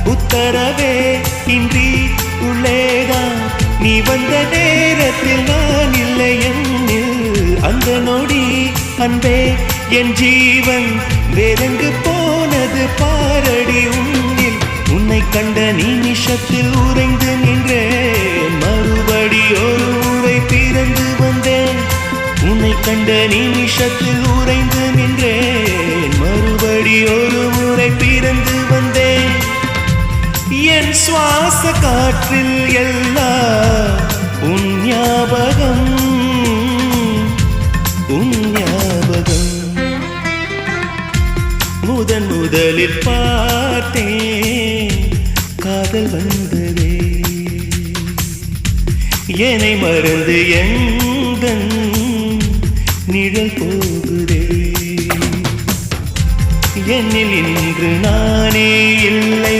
உத்தரவே இன்றி உள்ளேதான் நீ வந்த நேரத்தில் நான் இல்லை என்னில் அந்த நொடி அன்பே என் ஜீவன் வேறெங்கு போனது பாரடி உன்னில் உன்னை கண்ட நிமிஷத்தில் உறைந்து நின்றேன் மறுபடி ஒரு முறை பிறந்து வந்தேன் உன்னை கண்ட நிமிஷத்தில் உறைந்து நின்றேன் மறுபடி ஒரு முறை பிறந்து வந்தேன் என் சுவாச காற்றில் எல்லாம் உன் ஞாபகம் உன் ஞாபகம் முதலில் பார்த்தேன் காதல் வந்ததே என்னை மறந்து எந்தன் நிழல் போகுதே என்னில் இன்று நானே இல்லை